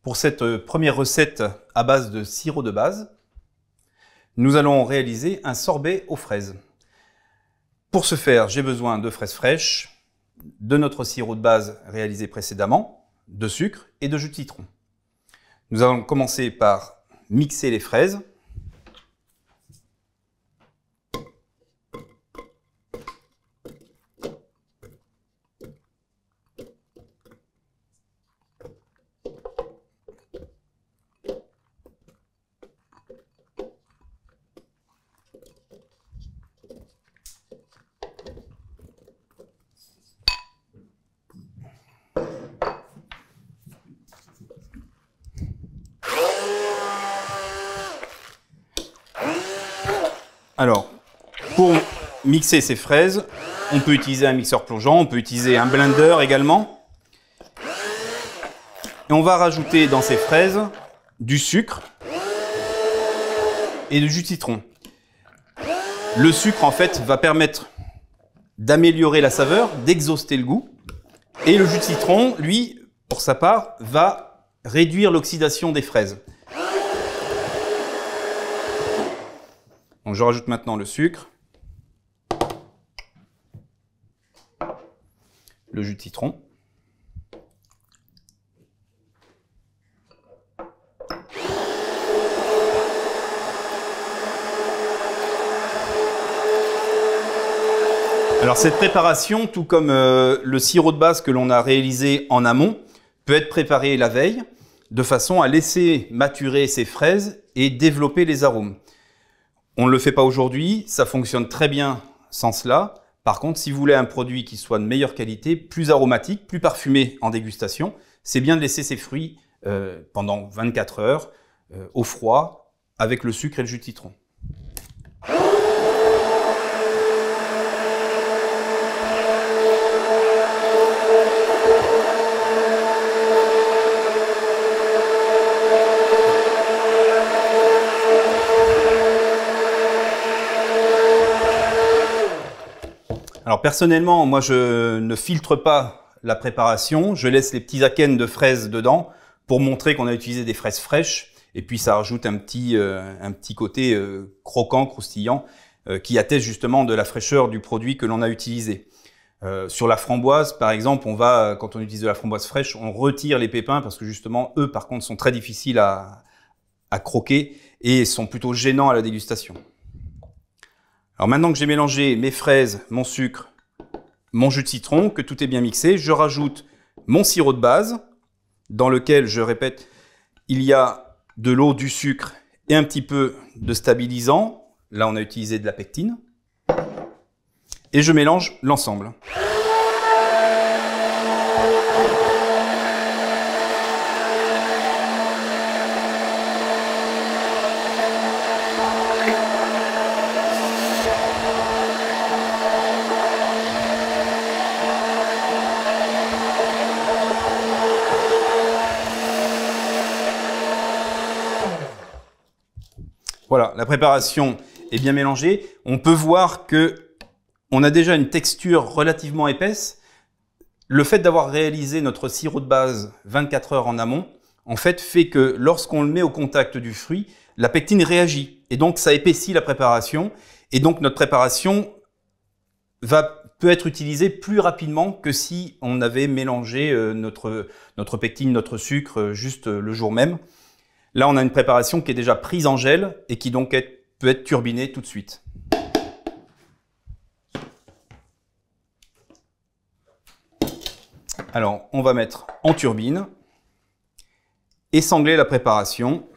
Pour cette première recette à base de sirop de base, nous allons réaliser un sorbet aux fraises. Pour ce faire, j'ai besoin de fraises fraîches, de notre sirop de base réalisé précédemment, de sucre et de jus de citron. Nous allons commencer par mixer les fraises. Alors, pour mixer ces fraises, on peut utiliser un mixeur plongeant, on peut utiliser un blender également. Et on va rajouter dans ces fraises du sucre et du jus de citron. Le sucre, en fait, va permettre d'améliorer la saveur, d'exhauster le goût. Et le jus de citron, lui, pour sa part, va réduire l'oxydation des fraises. Donc je rajoute maintenant le sucre, le jus de citron, alors cette préparation, tout comme le sirop de base que l'on a réalisé en amont, peut être préparé la veille de façon à laisser maturer ces fraises et développer les arômes. On ne le fait pas aujourd'hui, ça fonctionne très bien sans cela. Par contre, si vous voulez un produit qui soit de meilleure qualité, plus aromatique, plus parfumé en dégustation, c'est bien de laisser ces fruits pendant 24 heures au froid avec le sucre et le jus de citron. Alors personnellement, moi je ne filtre pas la préparation, je laisse les petits akènes de fraises dedans pour montrer qu'on a utilisé des fraises fraîches et puis ça rajoute un petit côté croquant, croustillant qui atteste justement de la fraîcheur du produit que l'on a utilisé. Sur la framboise par exemple, quand on utilise de la framboise fraîche, on retire les pépins parce que justement eux par contre sont très difficiles à croquer et sont plutôt gênants à la dégustation. Alors maintenant que j'ai mélangé mes fraises, mon sucre, mon jus de citron, que tout est bien mixé, je rajoute mon sirop de base, dans lequel, je répète, il y a de l'eau, du sucre et un petit peu de stabilisant. Là, on a utilisé de la pectine. Et je mélange l'ensemble. Voilà, la préparation est bien mélangée. On peut voir que on a déjà une texture relativement épaisse. Le fait d'avoir réalisé notre sirop de base 24 heures en amont, en fait, fait que lorsqu'on le met au contact du fruit, la pectine réagit. Et donc, ça épaissit la préparation. Et donc, notre préparation peut être utilisée plus rapidement que si on avait mélangé notre pectine, notre sucre, juste le jour même. Là, on a une préparation qui est déjà prise en gel et qui donc peut être turbinée tout de suite. Alors, on va mettre en turbine, essangler la préparation.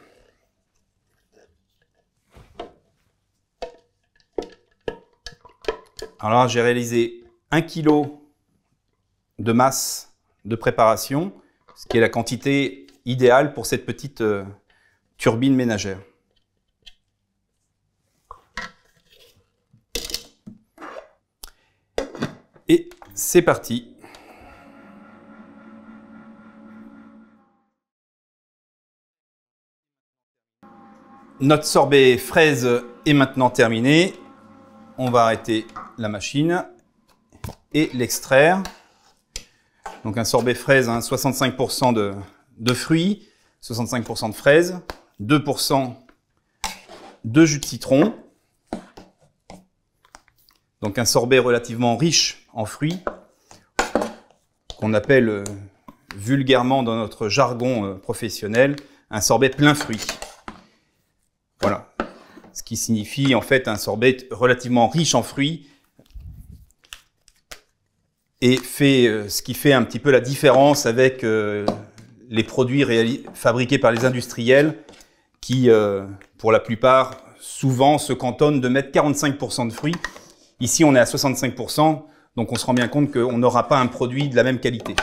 Alors là, j'ai réalisé 1 kg de masse de préparation, ce qui est la quantité idéale pour cette petite turbine ménagère. Et c'est parti. Notre sorbet fraise est maintenant terminé. On va arrêter la machine et l'extraire. Donc un sorbet fraise, 65% de fruits, 65% de fraises, 2% de jus de citron. Donc un sorbet relativement riche en fruits, qu'on appelle vulgairement dans notre jargon professionnel, un sorbet plein fruits. Voilà. Ce qui signifie en fait un sorbet relativement riche en fruits et fait ce qui fait un petit peu la différence avec les produits fabriqués par les industriels qui, pour la plupart, souvent se cantonnent de mettre 45% de fruits. Ici, on est à 65%, donc on se rend bien compte qu'on n'aura pas un produit de la même qualité.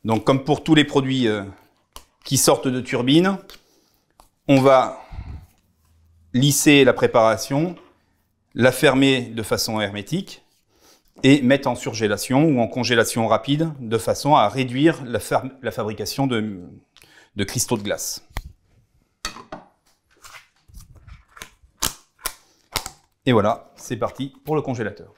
Donc, comme pour tous les produits qui sortent de turbine, on va lisser la préparation, la fermer de façon hermétique et mettre en surgélation ou en congélation rapide de façon à réduire la fabrication de cristaux de glace. Et voilà, c'est parti pour le congélateur.